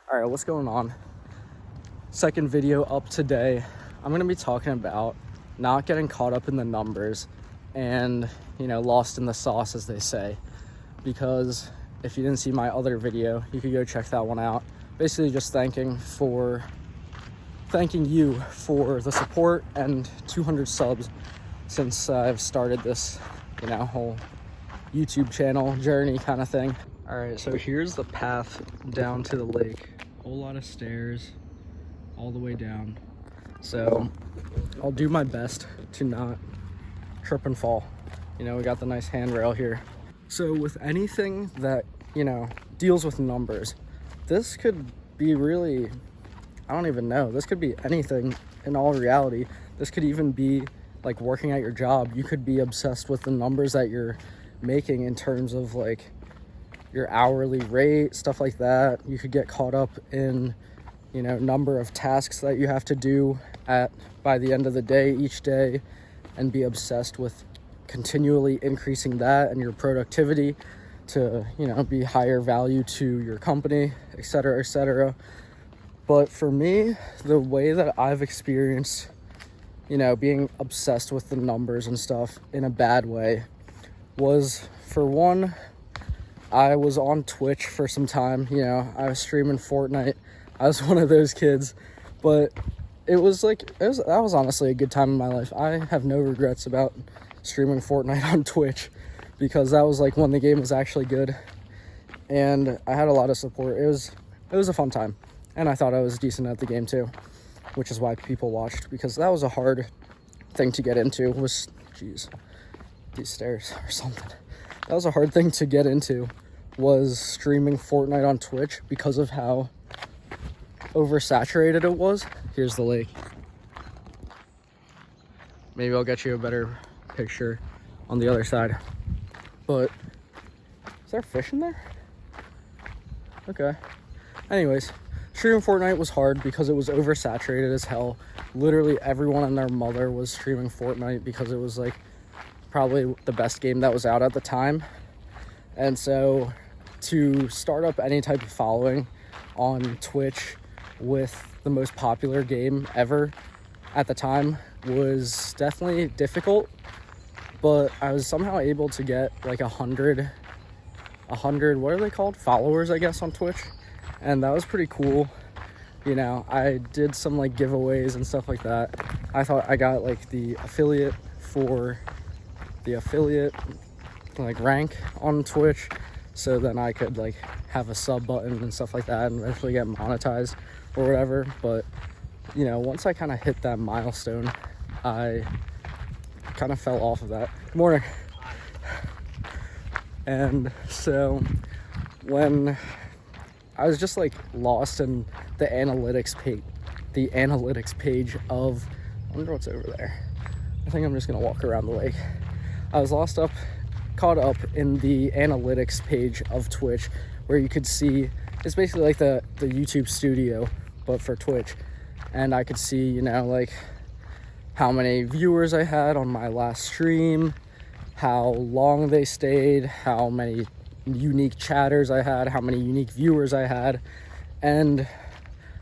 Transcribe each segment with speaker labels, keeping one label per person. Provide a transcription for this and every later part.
Speaker 1: All right, what's going on? Second video up today. I'm going to be talking about not getting caught up in the numbers and, lost in the sauce, as they say. Because if you didn't see my other video, you could go check that one out. Basically just thanking you for the support and 200 subs since I've started this, whole YouTube channel journey kind of thing. All right, so here's the path down to the lake. Whole lot of stairs all the way down. So I'll do my best to not trip and fall. We got the nice handrail here. So with anything that, deals with numbers, this could be really, I don't even know. This could be anything in all reality. This could even be like working at your job. You could be obsessed with the numbers that you're making in terms of like your hourly rate, stuff like that. You could get caught up in, number of tasks that you have to do by the end of the day, each day, and be obsessed with continually increasing that and your productivity to, be higher value to your company, et cetera, et cetera. But for me, the way that I've experienced, being obsessed with the numbers and stuff in a bad way was, for one, I was on Twitch for some time. I was streaming Fortnite. I was one of those kids, but that was honestly a good time in my life. I have no regrets about streaming Fortnite on Twitch because that was like when the game was actually good and I had a lot of support. It was a fun time, and I thought I was decent at the game too, which is why people watched, because that was a hard thing to get into. These stairs or something. That was a hard thing to get into, was streaming Fortnite on Twitch because of how oversaturated it was. Here's the lake. Maybe I'll get you a better picture on the other side. But is there fish in there? Okay. Anyways, streaming Fortnite was hard because it was oversaturated as hell. Literally everyone and their mother was streaming Fortnite because it was like probably the best game that was out at the time. And so to start up any type of following on Twitch with the most popular game ever at the time was definitely difficult, but I was somehow able to get like 100, what are they called? Followers, I guess, on Twitch. And that was pretty cool. I did some like giveaways and stuff like that. I thought I got like the affiliate like rank on Twitch, so then I could like have a sub button and stuff like that and eventually get monetized or whatever. But once I kind of hit that milestone, I kind of fell off of that. Good morning. And so when I was just like lost in the analytics page of, I wonder what's over there. I think I'm just gonna walk around the lake. I was caught up in the analytics page of Twitch, where you could see, it's basically like the YouTube studio, but for Twitch. And I could see, like how many viewers I had on my last stream, how long they stayed, how many unique chatters I had, how many unique viewers I had. And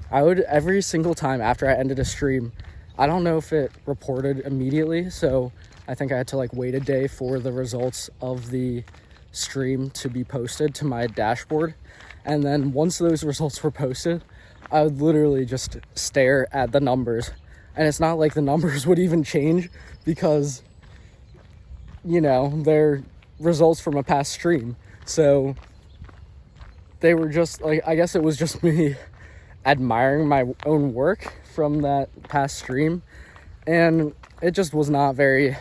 Speaker 1: I would, every single time after I ended a stream, I don't know if it reported immediately, so I think I had to like wait a day for the results of the stream to be posted to my dashboard. And then once those results were posted, I would literally just stare at the numbers. And it's not like the numbers would even change because, they're results from a past stream. So they were just like, I guess it was just me admiring my own work from that past stream. And it just was not very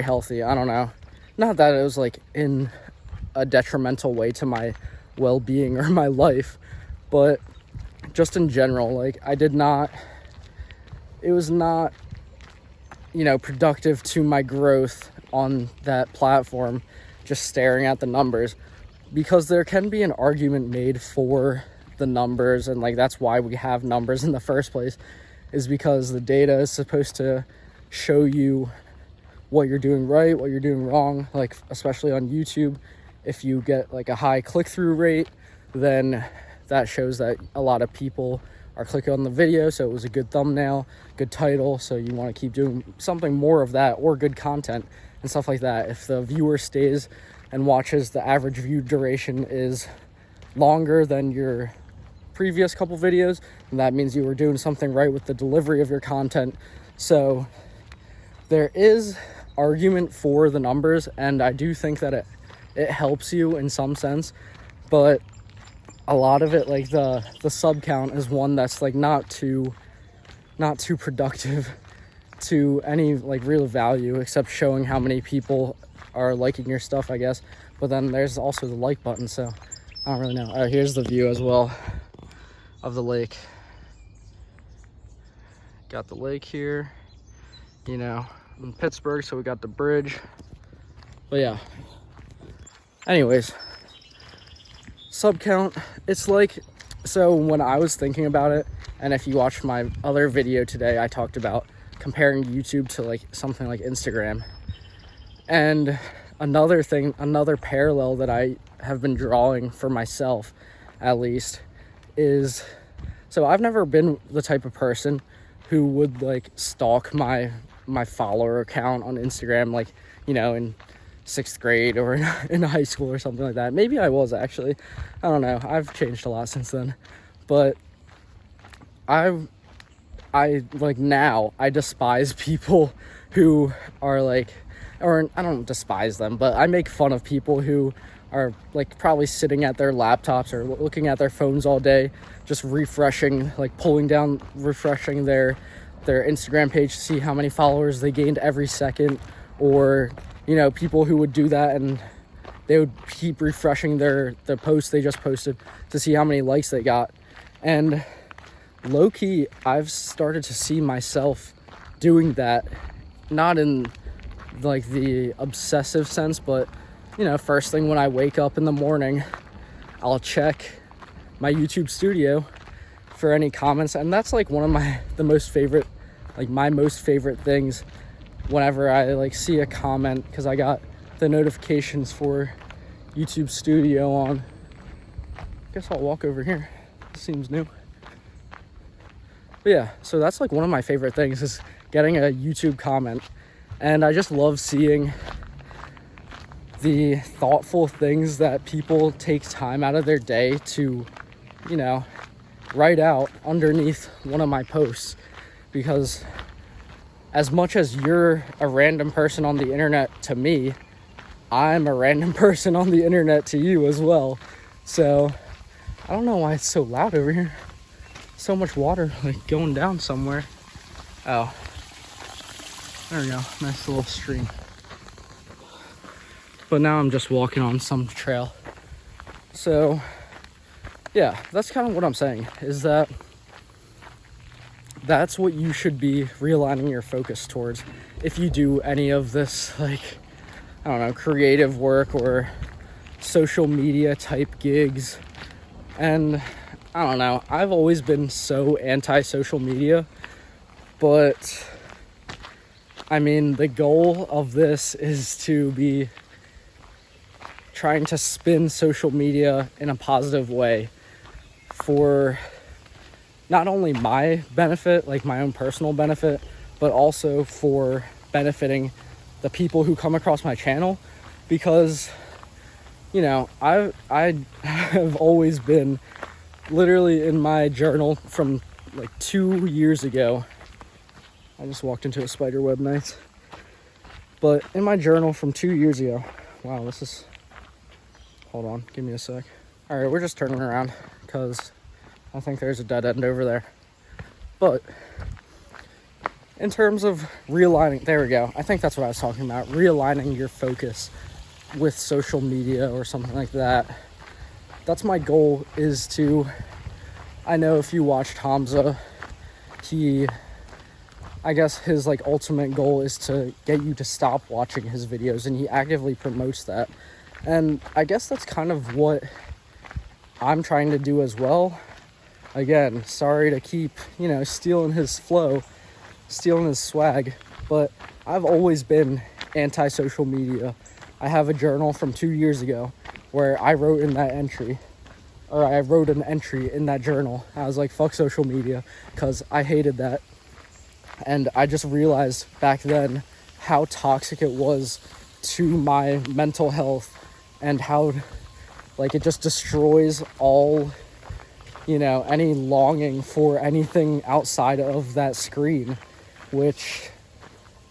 Speaker 1: healthy. I don't know. Not that it was like in a detrimental way to my well-being or my life, but just in general, like it was not, productive to my growth on that platform, just staring at the numbers, because there can be an argument made for the numbers. And like, that's why we have numbers in the first place, is because the data is supposed to show you what you're doing right, what you're doing wrong. Like, especially on YouTube, if you get like a high click-through rate, then that shows that a lot of people are clicking on the video, so it was a good thumbnail, good title, so you want to keep doing something more of that, or good content and stuff like that. If the viewer stays and watches, the average view duration is longer than your previous couple videos, and that means you were doing something right with the delivery of your content. So there is argument for the numbers, and I do think that it helps you in some sense, but a lot of it, like the sub count, is one that's like not too productive to any like real value, except showing how many people are liking your stuff, I guess. But then there's also the like button, so I don't really know. All right, here's the view as well of the lake. Got the lake here, you know, in Pittsburgh, so we got the bridge. But yeah, anyways, sub count, it's like, so when I was thinking about it, and if you watched my other video today, I talked about comparing YouTube to like something like Instagram. And another parallel that I have been drawing for myself, at least, is, so I've never been the type of person who would like stalk my follower count on Instagram, like, you know, in 6th grade or in high school or something like that. Maybe I was, actually. I don't know. I've changed a lot since then. But I like, now I despise people who are like, or I don't despise them, but I make fun of people who are like probably sitting at their laptops or looking at their phones all day, just refreshing, like pulling down, refreshing their Instagram page to see how many followers they gained every second, or, you know, people who would do that and they would keep refreshing the post they just posted to see how many likes they got. And low-key, I've started to see myself doing that, not in like the obsessive sense, but, you know, first thing when I wake up in the morning, I'll check my YouTube studio for any comments. And that's like one of my most favorite things whenever I like see a comment, because I got the notifications for YouTube Studio on. I guess I'll walk over here. This seems new. But yeah, so that's like one of my favorite things, is getting a YouTube comment. And I just love seeing the thoughtful things that people take time out of their day to, you know, write out underneath one of my posts. Because as much as you're a random person on the internet to me, I'm a random person on the internet to you as well. So I don't know why it's so loud over here. So much water like going down somewhere. Oh, there we go. Nice little stream. But now I'm just walking on some trail. So yeah, that's kind of what I'm saying, is that that's what you should be realigning your focus towards if you do any of this, like, I don't know, creative work or social media type gigs. And I don't know, I've always been so anti-social media, but I mean, the goal of this is to be trying to spin social media in a positive way for not only my benefit, like my own personal benefit, but also for benefiting the people who come across my channel. Because, you know, I have always been, literally in my journal from like 2 years ago, I just walked into a spider web, nice. But in my journal from 2 years ago, wow, this is, hold on, give me a sec. All right, we're just turning around because I think there's a dead end over there. But in terms of realigning, there we go. I think that's what I was talking about. Realigning your focus with social media or something like that. That's my goal, is to, I know if you watched Hamza, I guess his like ultimate goal is to get you to stop watching his videos, and he actively promotes that. And I guess that's kind of what I'm trying to do as well. Again, sorry to keep, you know, stealing his flow, stealing his swag, but I've always been anti-social media. I have a journal from 2 years ago where I wrote in that entry, or I wrote an entry in that journal. I was like, fuck social media, because I hated that. And I just realized back then how toxic it was to my mental health, and how like it just destroys all, you know, any longing for anything outside of that screen, which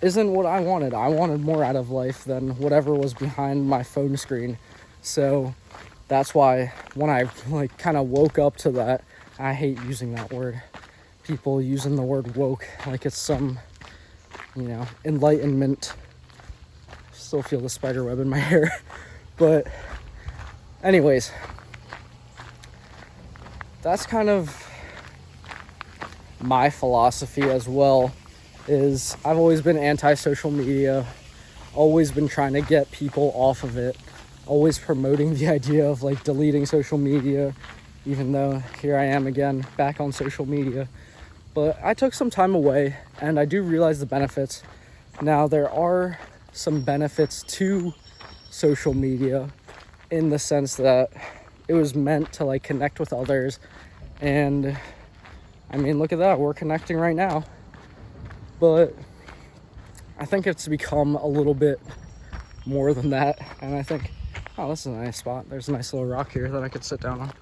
Speaker 1: isn't what I wanted. I wanted more out of life than whatever was behind my phone screen. So that's why when I like kind of woke up to that, I hate using that word. People using the word woke like it's some, you know, enlightenment. Still feel the spider web in my hair. But anyways, that's kind of my philosophy as well, is I've always been anti-social media, always been trying to get people off of it, always promoting the idea of like deleting social media, even though here I am again back on social media. But I took some time away, and I do realize the benefits. Now, there are some benefits to social media in the sense that it was meant to like connect with others. And I mean, look at that, we're connecting right now. But I think it's become a little bit more than that. And I think, oh, this is a nice spot. There's a nice little rock here that I could sit down on.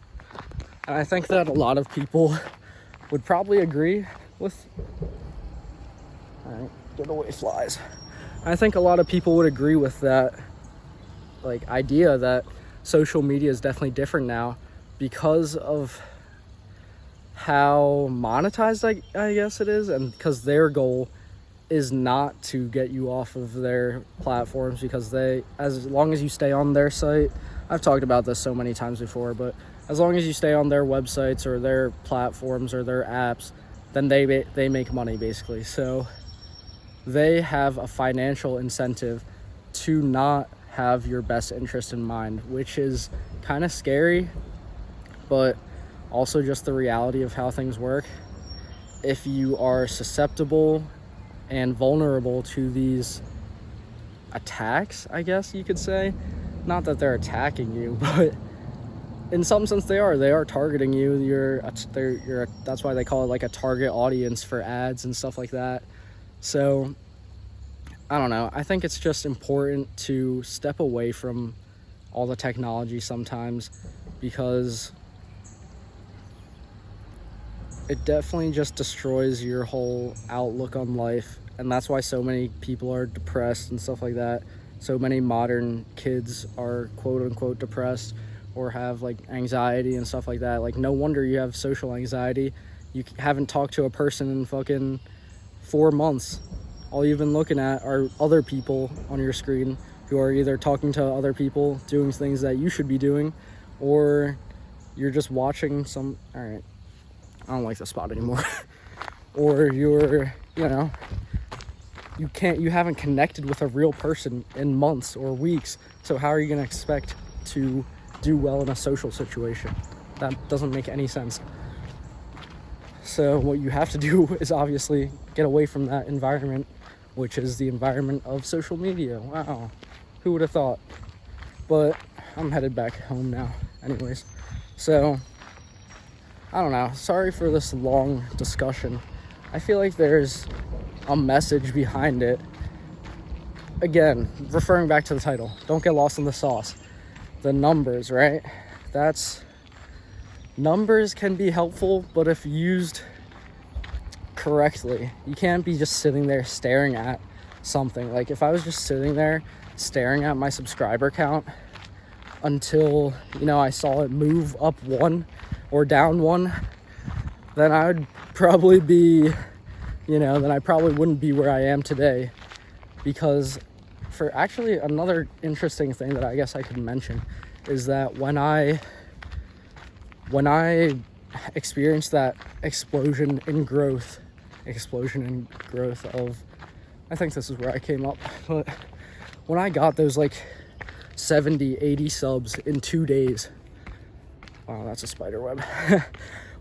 Speaker 1: And I think that a lot of people would probably agree with, all right, get away flies. I think a lot of people would agree with that like idea that social media is definitely different now because of how monetized I guess it is, and because their goal is not to get you off of their platforms, because they, as long as you stay on their site, I've talked about this so many times before, but as long as you stay on their websites or their platforms or their apps, then they make money basically. So they have a financial incentive to not have your best interest in mind, which is kind of scary, but also just the reality of how things work. If you are susceptible and vulnerable to these attacks, I guess you could say, not that they're attacking you, but in some sense they are targeting you. That's why they call it like a target audience for ads and stuff like that. So I don't know, I think it's just important to step away from all the technology sometimes, because it definitely just destroys your whole outlook on life. And that's why so many people are depressed and stuff like that. So many modern kids are quote unquote depressed or have like anxiety and stuff like that. Like, no wonder you have social anxiety. You haven't talked to a person in fucking 4 months. All you've been looking at are other people on your screen who are either talking to other people, doing things that you should be doing, or you're just watching some, all right, I don't like this spot anymore. Or you're, you know, you haven't connected with a real person in months or weeks. So how are you going to expect to do well in a social situation? That doesn't make any sense. So what you have to do is obviously get away from that environment, which is the environment of social media. Wow, who would have thought? But I'm headed back home now anyways. So I don't know, sorry for this long discussion. I feel like there's a message behind it. Again, referring back to the title, don't get lost in the sauce. The numbers, right? Numbers can be helpful, but if used correctly, you can't be just sitting there staring at something. Like, if I was just sitting there staring at my subscriber count until, you know, I saw it move up 1 or down 1, then I would probably be, you know, then I probably wouldn't be where I am today. Because for actually another interesting thing that I guess I could mention is that when I experienced that explosion in growth of, I think this is where I came up, but when I got those like 70, 80 subs in 2 days, wow, that's a spider web.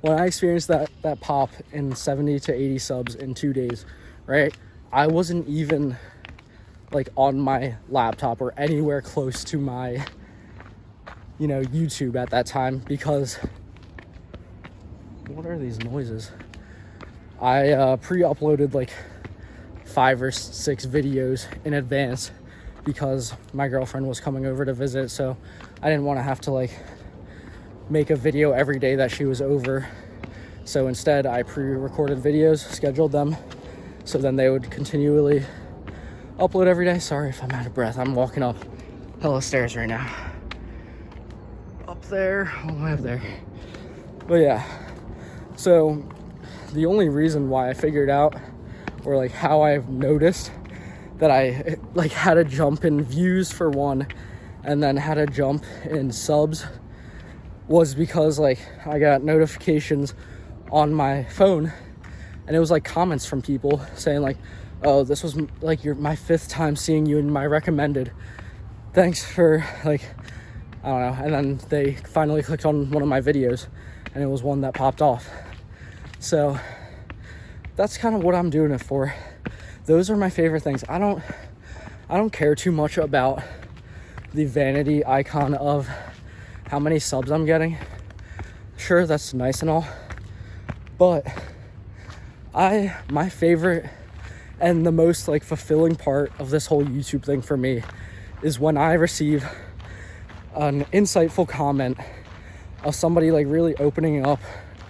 Speaker 1: When I experienced that pop in 70 to 80 subs in 2 days, right? I wasn't even like on my laptop or anywhere close to my, you know, YouTube at that time, because what are these noises? I pre-uploaded like 5 or 6 videos in advance because my girlfriend was coming over to visit, so I didn't want to have to like make a video every day that she was over. So instead I pre-recorded videos, scheduled them, so then they would continually upload every day. Sorry if I'm out of breath, I'm walking up hella stairs right now. Up there, all the way up there. But yeah, so the only reason why I figured out, or like how I've noticed that I like had a jump in views for one, and then had a jump in subs, was because like I got notifications on my phone, and it was like comments from people saying like, oh, this was like my 5th time seeing you in my recommended, thanks for like, I don't know. And then they finally clicked on one of my videos and it was one that popped off. So that's kind of what I'm doing it for. Those are my favorite things. I don't care too much about the vanity icon of how many subs I'm getting. Sure, that's nice and all, but my favorite and the most like fulfilling part of this whole YouTube thing for me is when I receive an insightful comment of somebody like really opening up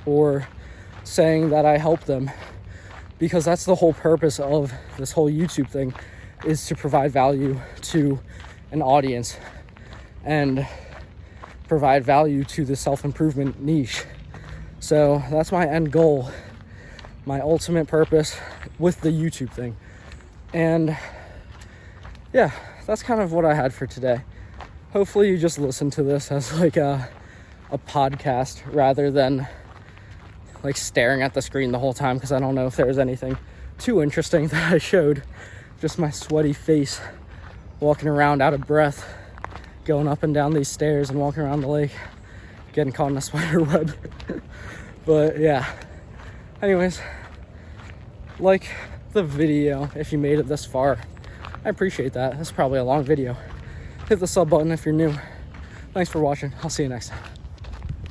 Speaker 1: or saying that I helped them, because that's the whole purpose of this whole YouTube thing, is to provide value to an audience and provide value to the self-improvement niche. So that's my end goal, my ultimate purpose with the YouTube thing. And yeah, that's kind of what I had for today. Hopefully you just listen to this as like a podcast rather than like staring at the screen the whole time, because I don't know if there was anything too interesting that I showed. Just my sweaty face walking around out of breath, going up and down these stairs and walking around the lake, getting caught in a spider web. But yeah, anyways, like the video if you made it this far. I appreciate that. It's probably a long video. Hit the sub button if you're new. Thanks for watching. I'll see you next time.